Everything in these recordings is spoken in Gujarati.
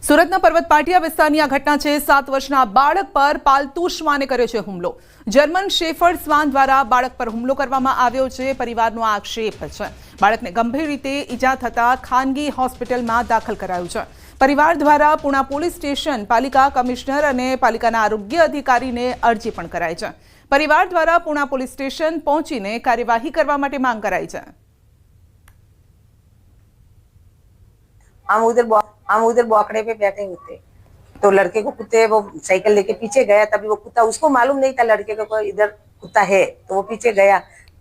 સુરતના પર્વત પાટિયા વિસ્તારની આ ઘટના છે। 7 વર્ષના બાળક પર પાલતુ શ્વાને કર્યો છે હુમલો। જર્મન શેફર્ડ શ્વાન દ્વારા બાળક પર હુમલો કરવામાં આવ્યો છે। પરિવારનો આક્ષેપ છે બાળકને ગંભીર રીતે ઈજા થતા ખાનગી હોસ્પિટલમાં દાખલ કરાયું છે। પરિવાર દ્વારા પુણા પોલીસ સ્ટેશન, પાલિકા કમિશનર અને પાલિકાના આરોગ્ય અધિકારીને અરજી પણ કરાઈ છે। પરિવાર દ્વારા પુણા પોલીસ સ્ટેશન પહોંચીને કાર્યવાહી કરવા માટે માંગ કરાઈ છે। हम उधर बौखड़े पे बैठे हुए थे तो लड़के को कुत्ते वो साइकिल लेके पीछे गया। तभी वो कुत्ता, उसको मालूम नहीं था लड़के को इधर कुत्ता है, तो वो पीछे गया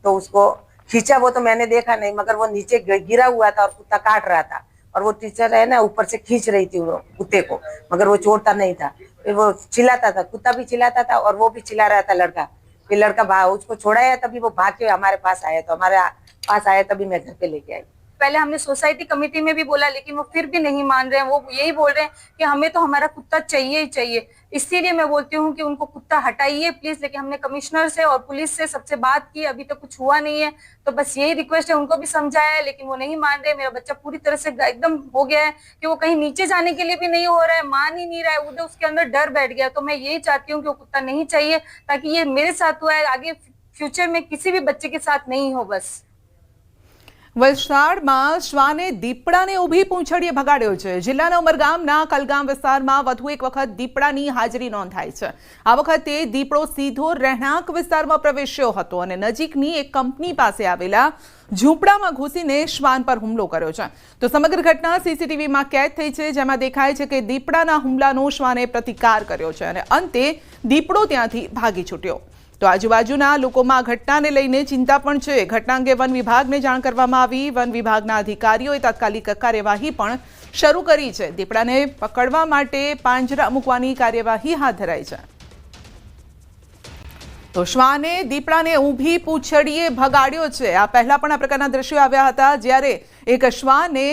तो उसको खींचा। वो तो मैंने देखा नहीं, मगर वो नीचे गिरा हुआ था और कुत्ता काट रहा था और वो टीचर है ना ऊपर से खींच रही थी वो कुत्ते को, मगर वो छोड़ता नहीं था। फिर वो चिल्लाता था, कुत्ता भी चिल्लाता था और वो भी चिल्ला रहा था लड़का। फिर लड़का भाग, उसको छोड़ाया, तभी वो भाग के हमारे पास आया। तो हमारे पास आया तभी मैं घर पे लेके आई। पहले हमने सोसाइटी कमेटी में भी बोला, लेकिन वो फिर भी नहीं मान रहे हैं। वो यही बोल रहे हैं कि हमें तो हमारा कुत्ता चाहिए ही चाहिए। इसीलिए मैं बोलती हूँ कि उनको कुत्ता हटाइए प्लीज। लेकिन हमने कमिश्नर से और पुलिस से सबसे बात की, अभी तक कुछ हुआ नहीं है। तो बस यही रिक्वेस्ट है, उनको भी समझाया है लेकिन वो नहीं मान रहे। मेरा बच्चा पूरी तरह से एकदम हो गया है कि वो कहीं नीचे जाने के लिए भी नहीं हो रहा है, मान ही नहीं रहा है। उधर उसके अंदर डर बैठ गया। तो मैं यही चाहती हूँ कि वो कुत्ता नहीं चाहिए, ताकि ये मेरे साथ हुआ है, आगे फ्यूचर में किसी भी बच्चे के साथ नहीं हो। बस વલસાડમાં શ્વાને દીપડાને ઊભી પૂંછડીએ ભગાડ્યો છે। જિલ્લાના ઉમરગામના કલગામ વિસ્તારમાં વધુ એક વખત દીપડાની હાજરી નોંધાઈ છે। આ વખતે દીપડો સીધો રહેણાંક વિસ્તારમાં પ્રવેશ્યો હતો અને નજીકની એક કંપની પાસે આવેલા ઝૂંપડામાં ઘૂસીને શ્વાન પર હુમલો કર્યો છે। તો સમગ્ર ઘટના સીસીટીવીમાં કેદ થઈ છે, જેમાં દેખાય છે કે દીપડાના હુમલાનો શ્વાને પ્રતિકાર કર્યો છે અને અંતે દીપડો ત્યાંથી ભાગી છૂટ્યો। તો આજુબાજુના લોકોમાં ઘટનાને લઈને ચિંતા પણ છે। ઘટના અંગે વન વિભાગને જાણ કરવામાં આવી। વન વિભાગના અધિકારીઓએ તાત્કાલિક કાર્યવાહી પણ શરૂ કરી છે। દીપડાને પકડવા માટે પાંજરા મૂકવાની કાર્યવાહી હાથ ધરાઈ છે। તો શ્વાને દીપડાને ઊભી પૂંછડીએ ભગાડ્યો છે। આ પહેલા પણ આ પ્રકારના દ્રશ્યો આવ્યા હતા, જ્યારે એક શ્વાને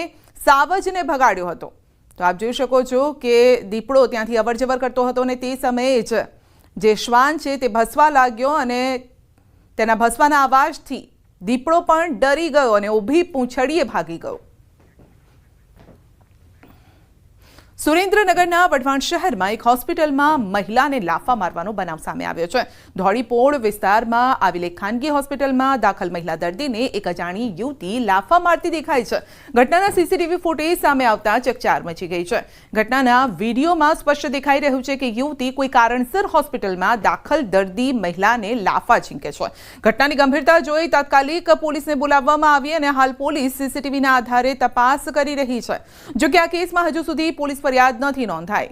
સાવજને ભગાડ્યો હતો। તો આપ જોઈ શકો છો કે દીપડો ત્યાંથી અવરજવર કરતો હતો અને તે સમયે જ જે શ્વાન છે તે ભસવા લાગ્યો અને તેના ભસવાના અવાજથી દીપડો પણ ડરી ગયો અને ઊભી પૂંછડીએ ભાગી ગયો। સુરેન્દ્રનગરના વઢવાણ શહેરમાં એક હોસ્પિટલમાં મહિલાને લાફા મારવાનો બનાવ સામે આવ્યો છે। ધોળીપોળ વિસ્તારમાં આવેલી ખાનગી હોસ્પિટલમાં દાખલ મહિલા દર્દીને એક અજાણી યુવતી લાફા મારતી દેખાય છે। ઘટનાના સીસીટીવી ફૂટેજ સામે આવતા ચકચાર મચી ગઈ છે। ઘટનાના વિડીયોમાં સ્પષ્ટ દેખાઈ રહ્યું છે કે યુવતી કોઈ કારણસર હોસ્પિટલમાં દાખલ દર્દી મહિલાને લાફા ઝીંકે છે। ઘટનાની ગંભીરતા જોઈ તાત્કાલિક પોલીસને બોલાવવામાં આવી અને હાલ પોલીસ સીસીટીવીના આધારે તપાસ કરી રહી છે। જો કે આ કેસમાં હજુ સુધી પોલીસ ફરિયાદ નથી નોંધાઈ।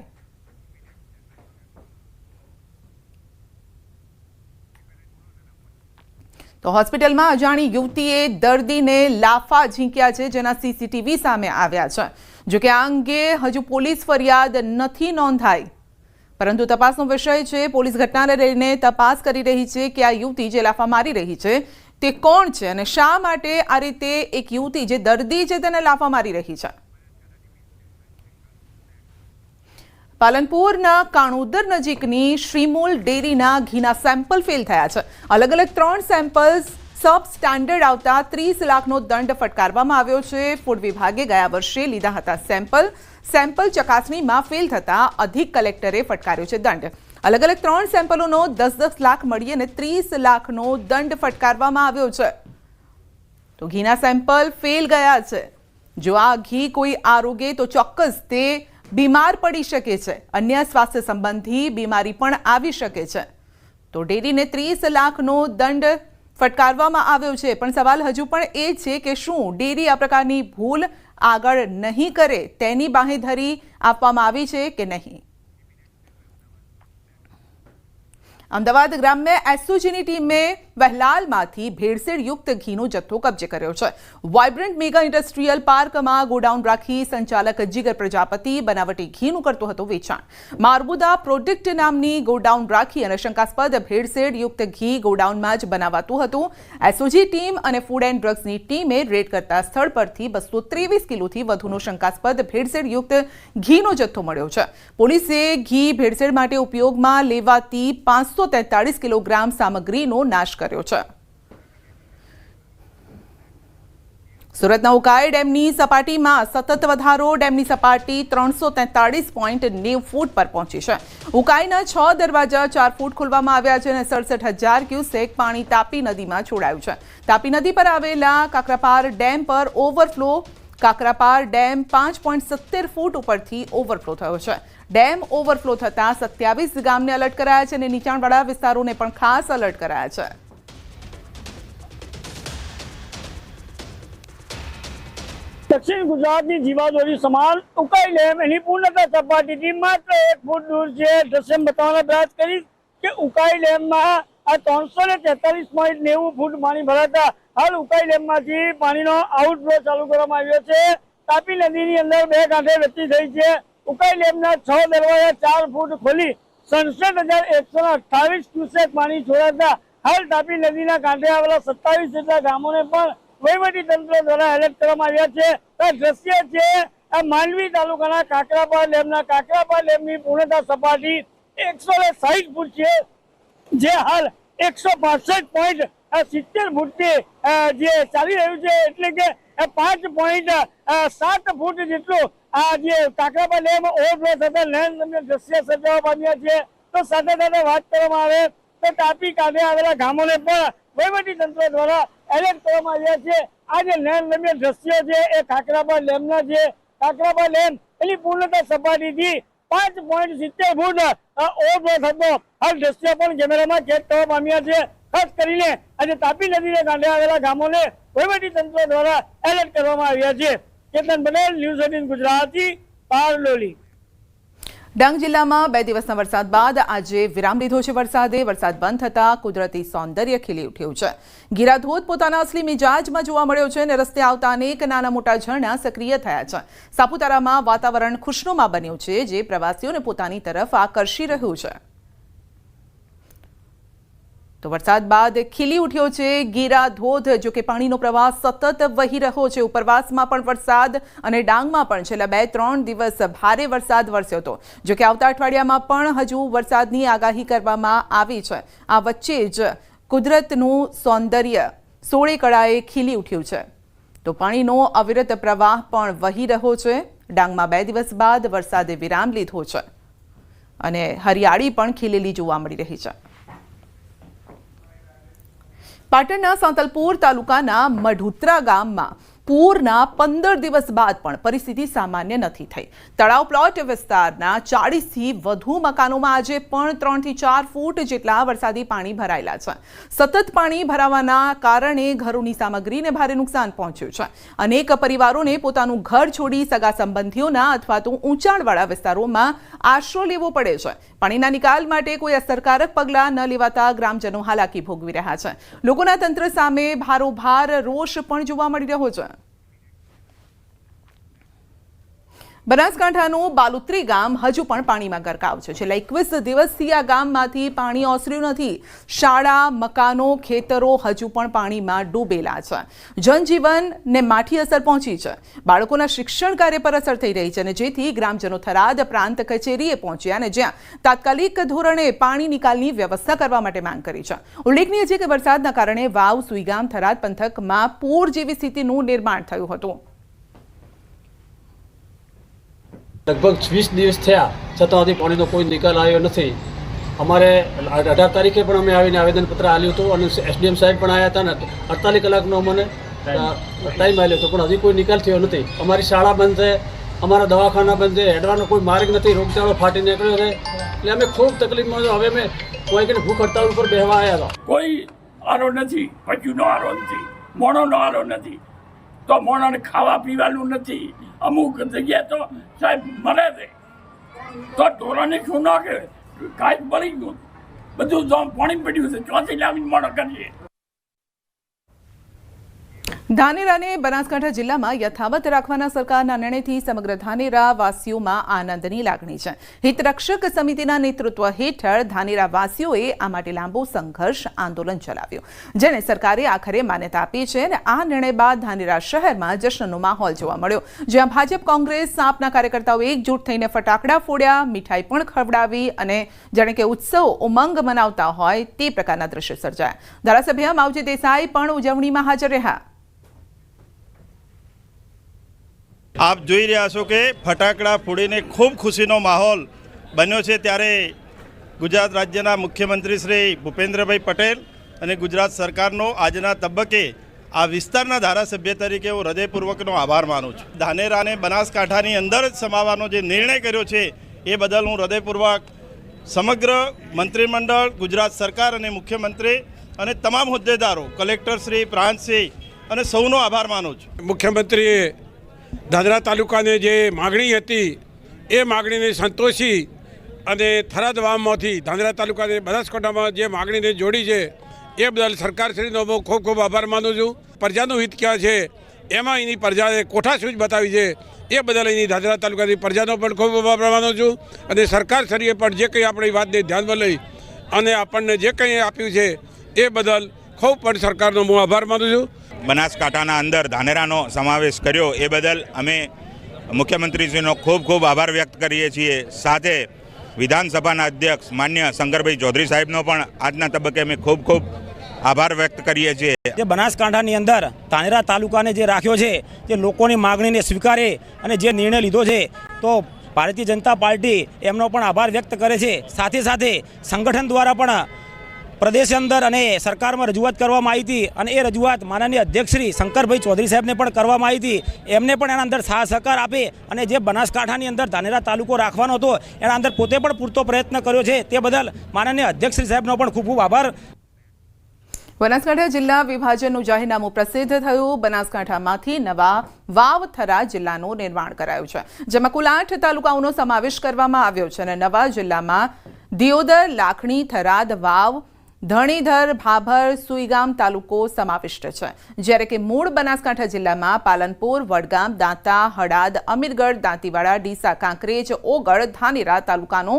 તો હોસ્પિટલમાં અજાણી યુવતીએ દર્દીને લાફા ઝીંક્યા છે, જેના સીસીટીવી સામે આવ્યા છે। જો કે આ અંગે હજુ પોલીસ ફરિયાદ નથી નોંધાઈ, પરંતુ તપાસનો વિષય છે। પોલીસ ઘટનાને લઈને તપાસ કરી રહી છે કે આ યુવતી જે લાફા મારી રહી છે તે કોણ છે અને શા માટે આ રીતે એક યુવતી જે દર્દી છે તેને લાફા મારી રહી છે। પાલનપુરના કાણોદર નજીકની શ્રીમૂલ ડેરીના ઘીના સેમ્પલ ફેલ થયા છે। અલગ અલગ 3 સેમ્પલ્સ સબ સ્ટાન્ડર્ડ આવતા 30 લાખનો દંડ ફટકારવામાં આવ્યો છે। ફૂડ વિભાગે ગયા વર્ષે લીધા હતા સેમ્પલ ચકાસણીમાં ફેલ થતા અધિક કલેક્ટરે ફટકાર્યો છે દંડ। અલગ અલગ 3 સેમ્પલોનો 10-10 લાખ મળી અને 30 લાખનો દંડ ફટકારવામાં આવ્યો છે। તો ઘીના સેમ્પલ ફેલ ગયા છે। જો આ ઘી કોઈ આરોગે તો ચોક્કસ તે બીમાર પડી શકે છે, અન્ય સ્વાસ્થ્ય સંબંધી બીમારી પણ આવી શકે છે। તો ડેરીને 30 લાખનો દંડ ફટકારવામાં આવ્યો છે, પણ સવાલ હજુ પણ એ છે કે શું ડેરી આ પ્રકારની ભૂલ આગળ નહીં કરે તેની બાંહેધરી આપવામાં આવી છે કે નહીં। અમદાવાદ ગ્રામ્ય એસઓજીની ટીમે વહેલાલમાંથી ભેળસેળયુક્ત ઘીનો જથ્થો કબજે કર્યો છે। વાઇબ્રન્ટ મેગા ઇન્ડસ્ટ્રીયલ પાર્કમાં ગોડાઉન રાખી સંચાલક જીગર પ્રજાપતિ બનાવટી ઘીનું કરતો હતો વેચાણ। મારબુદા પ્રોડક્ટ નામની ગોડાઉન રાખી અને શંકાસ્પદ ભેળસેળયુક્ત ઘી ગોડાઉનમાં જ બનાવાતું હતું। એસઓજી ટીમ અને ફૂડ એન્ડ ડ્રગ્સની ટીમે રેડ કરતા સ્થળ પરથી 223 કિલોથી વધુનો શંકાસ્પદ ભેળસેળયુક્ત ઘીનો જથ્થો મળ્યો છે। પોલીસે ઘી ભેળસેળ માટે ઉપયોગમાં લેવાતી 543 કિલોગ્રામ સામગ્રીનો નાશ કર્યો છે। સુરતના ઉકાઈ ડેમની સપાટીમાં સતત વધારો. ડેમની સપાટી 343.90 ફૂટ પર પહોંચી છે. ઉકાઈના 6 દરવાજા 4 ફૂટ ખોલવામાં આવ્યા છે અને 67,000 ક્યુસેક પાણી તાપી નદીમાં છોડાયું છે. તાપી નદી પર આવેલા કાકરાપાર ડેમ પર ઓવરફ્લો. કાકરાપાર ડેમ 5.70 ફૂટ ઉપરથી ઓવરફ્લો થયો છે. ડેમ ઓવરફ્લો થતાં 27 ગામને એલર્ટ કરાયા છે અને નીચાણવાળા વિસ્તારોને પણ ખાસ એલર્ટ કરાયા છે. દક્ષિણ ગુજરાતની જીવાદોરી સમાન ઉકાઈ ડેમ એની પૂર્ણતા સપાટીથી માત્ર 1 ફૂટ દૂર છે. દ્રશ્ય બતાવવાનો પ્રયાસ કરીશ કે ઉકાઈ ડેમમાં આ 343.90 ફૂટ પાણી ભરાતા હાલ ઉકાઈ ડેમમાંથી પાણીનો આઉટફ્લો ચાલુ કરવામાં આવ્યો છે. તાપી નદીની અંદર 2 કાંઠે વચ્ચી થઈ છે. ઉકાઈ ડેમના 6 દરવાજા 4 ફૂટ ખોલી 67,128 ક્યુસેક પાણી છોડાતા હાલ તાપી નદીના કાંઠે આવેલા 27 જેટલા ગામોને પણ વહીવટી તંત્ર દ્વારા એલર્ટ કરવામાં આવ્યા છે. આ દ્રશ્ય છે આ માંડવી તાલુકાના કાકરાપાર ડેમના. કાકરાપાર ડેમની પૂર્ણતા સપાટી 160 ફૂટ છે, જે હાલ 165.70 ફૂટથી જે ચાલી રહ્યું છે, એટલે કે 5.7 ફૂટ જેટલું આ જે કાકરાપાર ડેમ ઓવરફ્લો થતા નયનરમ્ય દ્રશ્ય સર્જાવા પામ્યા છે. તો સાથે સાથે વાત કરવામાં આવે તો તાપી કાંઠે આવેલા ગામોને પણ વહીવટી તંત્ર દ્વારા એલર્ટ કરવામાં આવ્યા છે. આ જે નયનરમ્ય દ્રશ્યો છે એ કાકરાપાર ડેમના છે. કાકરાપાર ડેમ એની પૂર્ણતા સપાટીથી 5.70 ફૂટ ઓવરફ્લો થતો હાલ દ્રશ્ય પણ કેમેરામાં કેદ થવા પામ્યા છે. ખાસ કરીને આજે તાપી નદીને કાંઠે આવેલા ગામોને વહીવટી તંત્ર દ્વારા એલર્ટ કરવામાં આવ્યા છે. કેતન પટેલ, ન્યૂઝ 18 ગુજરાતી, પારલોલી. ડાંગ જિલ્લામાં 2 દિવસના વરસાદ બાદ આજે વિરામ લીધો છે વરસાદે. વરસાદ બંધ થતાં કુદરતી સૌંદર્ય ખીલી ઉઠ્યું છે. ગીરાધોધ પોતાના અસલી મિજાજમાં જોવા મળ્યો છે અને રસ્તે આવતા અનેક નાના મોટા ઝરણા સક્રિય થયા છે. સાપુતારામાં વાતાવરણ ખુશનુમા બન્યું છે, જે પ્રવાસીઓને પોતાની તરફ આકર્ષી રહ્યું છે. તો વરસાદ બાદ ખીલી ઉઠ્યો છે ગીરાધોધ. જો કે પાણીનો પ્રવાહ સતત વહી રહ્યો છે. ઉપરવાસમાં પણ વરસાદ અને ડાંગમાં પણ છેલ્લા 2-3 દિવસ ભારે વરસાદ વરસ્યો હતો. જો કે આવતા અઠવાડિયામાં પણ હજુ વરસાદની આગાહી કરવામાં આવી છે. આ વચ્ચે જ કુદરતનું સૌંદર્ય 16 કળાએ ખીલી ઉઠ્યું છે. તો પાણીનો અવિરત પ્રવાહ પણ વહી રહ્યો છે. ડાંગમાં 2 દિવસ બાદ વરસાદે વિરામ લીધો છે અને હરિયાળી પણ ખીલેલી જોવા મળી રહી છે. પાટણના સાંતલપુર તાલુકાના મઢુત્રા ગામમાં પૂરના 15 દિવસ બાદ પણ પરિસ્થિતિ સામાન્ય નથી થઈ. તળાવ પ્લોટ વિસ્તારના 40થી વધુ મકાનોમાં આજે પણ 3 થી 4 ફૂટ જેટલા વરસાદી પાણી ભરાયેલા છે. સતત પાણી ભરાવાના કારણે ઘરોની સામગ્રીને ભારે નુકસાન પહોંચ્યું છે. અનેક પરિવારોને પોતાનું ઘર છોડી સગા સંબંધીઓના અથવા તો ઊંચાણવાળા વિસ્તારોમાં આશરો લેવો પડે છે. પાણીના નિકાલ માટે કોઈ અસરકારક પગલાં ન લેવાતા ગ્રામજનો હાલાકી ભોગવી રહ્યા છે. લોકોના તંત્ર સામે ભારોભાર રોષ પણ જોવા મળી રહ્યો છે. બનાસકાંઠાનું બાલુત્રી ગામ હજુ પણ પાણીમાં ગરકાવ છે. છેલ્લા 21 દિવસથી આ ગામમાંથી પાણી ઓસર્યું નથી. શાળા, મકાનો, ખેતરો હજુ પણ પાણીમાં ડૂબેલા છે. જનજીવનને માઠી અસર પહોંચી છે. બાળકોના શિક્ષણ કાર્ય પર અસર થઈ રહી છે અને જેથી ગ્રામજનો થરાદ પ્રાંત કચેરીએ પહોંચ્યા અને જ્યાં તાત્કાલિક ધોરણે પાણી નિકાલની વ્યવસ્થા કરવા માટે માંગ કરી છે. ઉલ્લેખનીય છે કે વરસાદના કારણે વાવ, સુઈગામ, થરાદ પંથકમાં પૂર જેવી સ્થિતિનું નિર્માણ થયું હતું. લગભગ 20 દિવસ થયા છતાં હજી પાણીનો કોઈ નિકાલ આવ્યો નથી. અમારે 18 તારીખે પણ અમે આવીને આવેદનપત્ર આપ્યું હતું અને એસડીએમ સાહેબ પણ આવ્યા હતા ને 48 કલાકનો અમને ટાઈમ આપ્યો હતો, પણ હજી કોઈ નિકાલ થયો નથી. અમારી શાળા બંધ છે, અમારા દવાખાના બંધ છે, હેડવાનો કોઈ માર્ગ નથી, રોગચાળો ફાટી નીકળ્યો છે. એટલે અમે ખૂબ તકલીફમાં છો. હવે અમે કોઈ કે ભૂખ હડતાળ ઉપર બેસવા આવ્યા હતા. કોઈ આરો નથી, પશુનો આરો નથી, મોણોનો આરો નથી, તો મોણાને ખાવા પીવાનું નથી. અમુક જગ્યાએ તો સાહેબ મરે છે તો ઢોરાને શું નાખે, કાંઈ બળી ગયું, બધું પાણી પડ્યું છે, ચોથી લાવીને મોણો કરીએ. ધાનેરાને બનાસકાંઠા જિલ્લામાં યથાવત રાખવાના સરકારના નિર્ણયથી સમગ્ર ધાનેરા વાસીઓમાં આનંદની લાગણી છે. હિતરક્ષક સમિતિના નેતૃત્વ હેઠળ ધાનેરા વાસીઓએ આ માટે લાંબો સંઘર્ષ આંદોલન ચલાવ્યું, જેને સરકારે આખરે માન્યતા આપી છે. અને આ નિર્ણય બાદ ધાનેરા શહેરમાં જશ્નનો માહોલ જોવા મળ્યો, જ્યાં ભાજપ, કોંગ્રેસ, આપના કાર્યકર્તાઓ એકજૂટ થઈને ફટાકડા ફોડ્યા, મીઠાઈ પણ ખવડાવી અને જાણે કે ઉત્સવ ઉમંગ મનાવતા હોય તે પ્રકારના દ્રશ્યો સર્જાયા. ધારાસભ્ય માવજી દેસાઈ પણ ઉજવણીમાં હાજર રહ્યા. આપ જોઈ રહ્યા છો કે ફટાકડા ફોડીને ખૂબ ખુશીનો માહોલ બન્યો છે, ત્યારે ગુજરાત રાજ્યના મુખ્યમંત્રી શ્રી ભૂપેન્દ્રભાઈ પટેલ અને ગુજરાત સરકારનો આજના તબક્કે આ વિસ્તારના ધારાસભ્ય તરીકે હું હૃદયપૂર્વકનો આભાર માનું છું. ધાનેરાને બનાસકાંઠાની અંદર જ સમાવવાનો જે નિર્ણય કર્યો છે એ બદલ હું હૃદયપૂર્વક સમગ્ર મંત્રીમંડળ, ગુજરાત સરકાર અને મુખ્યમંત્રી અને તમામ હોદ્દેદારો, કલેક્ટરશ્રી, પ્રાંતશ્રી અને સૌનો આભાર માનું છું. મુખ્યમંત્રીએ ધાનેરા તાલુકાને જે માગણી હતી એ માગણીને સંતોષી અને થરાદ વાવમાંથી ધાનેરા તાલુકાને બનાસકાંઠામાં જે માગણીને જોડી છે એ બદલ સરકારશ્રીનો હું ખૂબ ખૂબ આભાર માનું છું. પ્રજાનું હિત ક્યાં છે એમાં એની પ્રજાએ કોઠાસૂઝ બતાવી છે એ બદલ એની ધાનેરા તાલુકાની પ્રજાનો પણ ખૂબ આભાર માનું છું. અને સરકારશ્રીએ પણ જે કંઈ આપણી વાતને ધ્યાનમાં લઈ અને આપણને જે કંઈ આપ્યું છે એ બદલ ખૂબ પણ સરકારનો હું આભાર માનું છું. બનાસકાંઠાના અંદર ધાનેરાનો સમાવેશ કર્યો એ બદલ અમે મુખ્યમંત્રીશ્રીનો ખૂબ ખૂબ આભાર વ્યક્ત કરીએ છીએ. સાથે વિધાનસભાના અધ્યક્ષ માન્ય શંકરભાઈ ચૌધરી સાહેબનો પણ આજના તબક્કે અમે ખૂબ ખૂબ આભાર વ્યક્ત કરીએ છીએ. જે બનાસકાંઠાની અંદર ધાનેરા તાલુકાને જે રાખ્યો છે તે લોકોની માગણીને સ્વીકારે અને જે નિર્ણય લીધો છે તો ભારતીય જનતા પાર્ટી એમનો પણ આભાર વ્યક્ત કરે છે. સાથે સાથે સંગઠન દ્વારા પણ પ્રદેશ અંદર અને સરકારમાં રજૂઆત કરવામાં આવી હતી અને એ રજૂઆત માનનીય અધ્યક્ષ શ્રી શંકરભાઈ ચૌધરી સાહેબને પણ કરવામાં આવી હતી. એમને પણ એના અંદર સાથ સહકાર આપે અને જે બનાસકાંઠાની અંદર ધાનેરા તાલુકો રાખવાનો હતો એના અંદર પોતે પણ પૂરતો પ્રયત્ન કર્યો છે. તે બદલ માનનીય અધ્યક્ષ શ્રી સાહેબનો પણ ખૂબ ખૂબ આભાર. બનાસકાંઠા જિલ્લા વિભાજનનું જાહેરનામું પ્રસિદ્ધ થયું. બનાસકાંઠામાંથી નવા વાવ-થરા જિલ્લાનું નિર્માણ કરાયું છે, જેમાં કુલ 8 તાલુકાઓનો સમાવેશ કરવામાં આવ્યો છે અને નવા જિલ્લામાં દિયોદર, લાખણી, થરાદ, વાવ, ધણીધર, ભાભર, સુઈગામ તાલુકો સમાવિષ્ટ છે, જ્યારે કે મૂળ બનાસકાંઠા જિલ્લામાં પાલનપુર, વડગામ, દાંતા, હડાદ, અમીરગઢ, દાંતીવાડા, ડીસા, કાંકરેજ, ઓગળ, ધાનેરા તાલુકાનો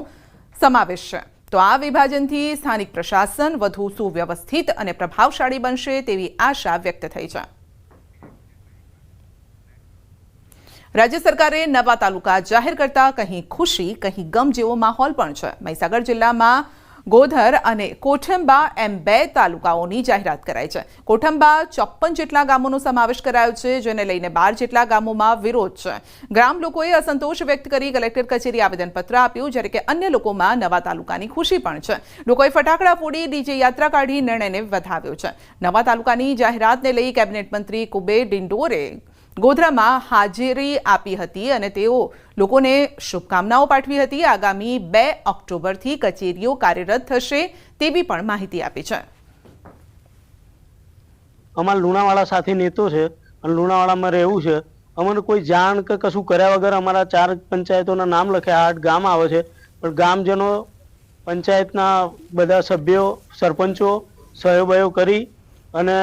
સમાવેશ છે. તો આ વિભાજનથી સ્થાનિક પ્રશાસન વધુ સુવ્યવસ્થિત અને પ્રભાવશાળી બનશે તેવી આશા વ્યક્ત થઈ છે. રાજ્ય સરકારે નવા તાલુકા જાહેર કરતા કહી ખુશી કહી ગમ જેવો માહોલ પણ છે. મહીસાગર જિલ્લામાં ગોધર અને કોઠંબા એમ 2 તાલુકાઓની જાહેરાત કરાઈ છે. કોઠંબા 54 જેટલા ગામોનો સમાવેશ કરાયો છે, જેને લઈને 12 જેટલા ગામોમાં વિરોધ છે. ગ્રામ લોકોએ અસંતોષ વ્યક્ત કરી કલેક્ટર કચેરી આવેદનપત્ર આપ્યું, જ્યારે કે અન્ય લોકોમાં નવા તાલુકાની ખુશી પણ છે. લોકોએ ફટાકડા ફોડી ડીજે યાત્રા કાઢી નિર્ણયને વધાવ્યો છે. નવા તાલુકાની જાહેરાતને લઈ કેબિનેટ મંત્રી કુબેર ડિંડોરે ગોધરામાં હાજરી આપી હતી અને તેઓ લોકોને શુભકામનાઓ પાઠવી હતી. આગામી 2 ઓક્ટોબરથી કચેરીઓ કાર્યરત થશે તેવી પણ માહિતી આપી છે. અમારા લુણાવાડા સાથે નેતો છે અને લુણાવાડામાં રહેવું છે. અમને કોઈ જાણ કે કશું કર્યા વગર અમારા 4 પંચાયતોના નામ લખ્યા, 8 ગામ આવે છે, પણ ગામજનો પંચાયતના બધા સભ્યો, સરપંચો સહયોગ કરી અને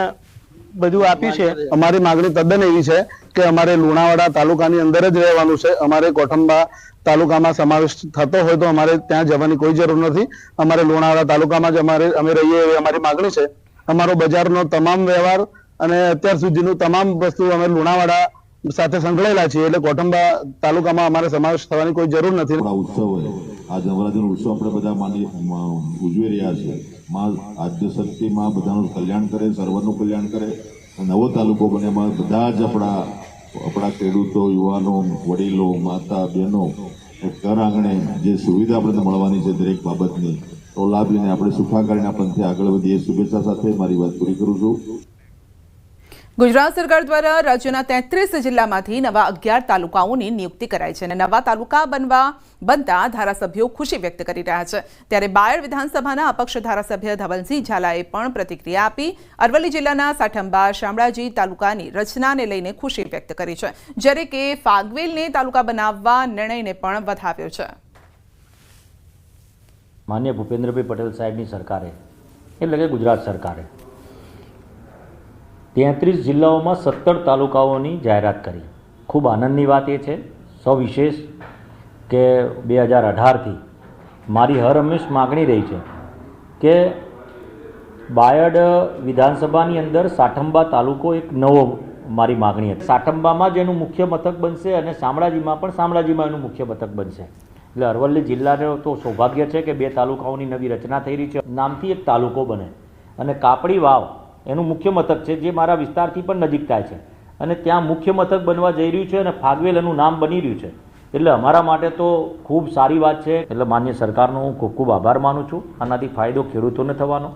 બધું આપ્યું છે. અમારી માગણી તદ્દન એવી છે કે અમારે લુણાવાડા તાલુકાની અંદર જ રહેવાનું છે. અમારે કોઠંબા તાલુકામાં સમાવેશ થતો હોય તો અમારે ત્યાં જવાની કોઈ જરૂર નથી. અમારે લુણાવાડા તાલુકામાં જ અમે રહીએ એવી અમારી માગણી છે. અમારો બજારનો તમામ વ્યવહાર અને અત્યાર સુધીનું તમામ વસ્તુ અમે લુણાવાડા સાથે સંકળાયેલા છીએ, એટલે કોઠંબા તાલુકામાં અમારે સમાવેશ થવાની કોઈ જરૂર નથી. ઉત્સવ હોય, આજ નવરાત્રીનો ઉત્સવ આપણે બધા ઉજવી રહ્યા છીએ. માં આદ્ય શક્તિ માં બધાનું કલ્યાણ કરે, સર્વનું કલ્યાણ કરે. નવો તાલુકો બને એમાં બધા જ આપણા ખેડૂતો, યુવાનો, વડીલો, માતા, બહેનો ઘર આંગણે જે સુવિધા આપણને મળવાની છે દરેક બાબતની, તો લાભ લઈને આપણે સુખાકારીના પંથે આગળ વધીએ. શુભેચ્છા સાથે મારી વાત પૂરી કરું છું. ગુજરાત સરકાર દ્વારા રાજ્યના 33 જિલ્લામાંથી નવા 11 તાલુકાઓની નિયુક્તિ કરાઈ છે અને નવા તાલુકા બનતા ધારાસભ્યો ખુશી વ્યક્ત કરી રહ્યા છે. ત્યારે બાયડ વિધાનસભાના અપક્ષ ધારાસભ્ય ધવલસિંહ ઝાલાએ પણ પ્રતિક્રિયા આપી. અરવલ્લી જિલ્લાના સાઠંબા, શામળાજી તાલુકાની રચનાને લઈને ખુશી વ્યક્ત કરી છે, જ્યારે કે ફાગવેલને તાલુકા બનાવવા નિર્ણયને પણ વધાવ્યો છે. માન્ય ભૂપેન્દ્રભાઈ પટેલ સાહેબની સરકારે, એટલે કે ગુજરાત સરકારે 33 જિલ્લાઓમાં 17 તાલુકાઓની જાહેરાત કરી. ખૂબ આનંદની વાત એ છે, સવિશેષ કે 2018થી મારી હર હંમેશ માગણી રહી છે કે બાયડ વિધાનસભાની અંદર સાઠંબા તાલુકો એક નવો મારી માગણી હતી. સાઠંબામાં જ એનું મુખ્ય મથક બનશે અને શામળાજીમાં પણ શામળાજીમાં એનું મુખ્ય મથક બનશે. એટલે અરવલ્લી જિલ્લાનું તો સૌભાગ્ય છે કે 2 તાલુકાઓની નવી રચના થઈ રહી છે. નામથી એક તાલુકો બને અને કાપડી વાવ એનું મુખ્ય મથક છે, જે મારા વિસ્તારથી પણ નજીક થાય છે અને ત્યાં મુખ્ય મથક બનવા જઈ રહ્યું છે અને ફાગવેલ એનું નામ બની રહ્યું છે. એટલે અમારા માટે તો ખૂબ સારી વાત છે. એટલે માન્ય સરકારનો હું ખૂબ ખૂબ આભાર માનું છું. આનાથી ફાયદો ખેડૂતોને થવાનો,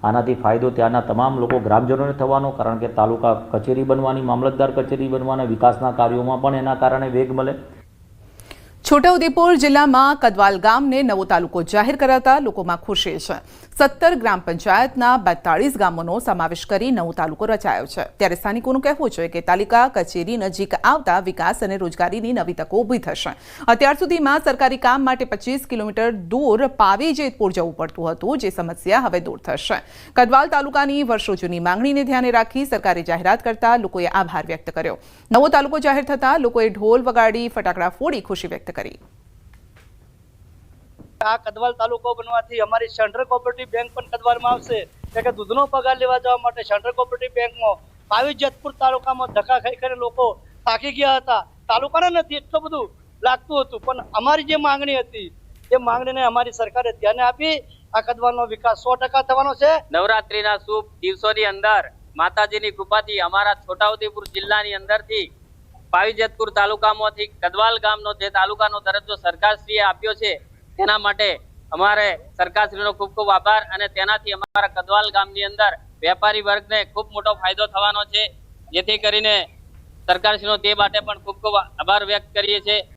આનાથી ફાયદો ત્યાંના તમામ લોકો ગ્રામજનોને થવાનો, કારણ કે તાલુકા કચેરી બનવાની, મામલતદાર કચેરી બનવાના, વિકાસના કાર્યોમાં પણ એના કારણે વેગ મળે. છોટાઉદેપુર જિલ્લામાં કદવાલ ગામને નવો તાલુકો જાહેર કરાતા લોકોમાં ખુશી છે. 17 ગ્રામ પંચાયતના 42 ગામોનો સમાવેશ કરી નવો તાલુકો રચાયો છે. ત્યારે સ્થાનિકોનું કહેવું છે કે તાલુકા કચેરી નજીક આવતા વિકાસ અને રોજગારીની નવી તકો ઊભી થશે. અત્યાર સુધીમાં સરકારી કામ માટે 25 કિલોમીટર દૂર પાવી જેતપુર જવું પડતું હતું, જે સમસ્યા હવે દૂર થશે. કદવાલ તાલુકાની વર્ષો જૂની માંગણીને ધ્યાને રાખી સરકારે જાહેરાત કરતા લોકોએ આભાર વ્યક્ત કર્યો. નવો તાલુકો જાહેર થતા લોકોએ ઢોલ વગાડી, ફટાકડા ફોડી ખુશી વ્યક્ત કરી. આ કદવાલ તાલુકો બનવાથી અમારી સેન્ટ્રલ કોઓપરેટિવ બેંક પણ કદવાલમાં આવશે, એટલે કે દૂધનો પગાર લેવા જવા માટે સેન્ટ્રલ કોઓપરેટિવ બેંકમાં પાવી જેતપુર તાલુકામાં ધક્કા ખાઈ ખાઈને લોકો થાકી ગયા હતા. તાલુકાને નથી એટલું બધું લાગતું હતું, પણ અમારી જે માંગણી હતી એ માંગણીને અમારી સરકારે ધ્યાને આપી આ કદવાલનો વિકાસ 100% થવાનો છે. નવરાત્રીના શુભ દિવસોની અંદર માતાજીની કૃપાથી અમારા છોટાઉદેપુર જિલ્લાની અંદરથી પાવી જેતપુર તાલુકામાંથી કદવાલ ગામનો જે તાલુકાનો દરજ્જો સરકારશ્રીએ આપ્યો છે, તેના માટે અમારે સરકારશ્રીનો ખૂબ ખૂબ આભાર. અને તેનાથી અમારા કદવાલ ગામની અંદર વેપારી વર્ગને ખૂબ મોટો ફાયદો થવાનો છે, જેથી કરીને સરકારશ્રીનો તે માટે પણ ખૂબ ખૂબ આભાર વ્યક્ત કરીએ છીએ.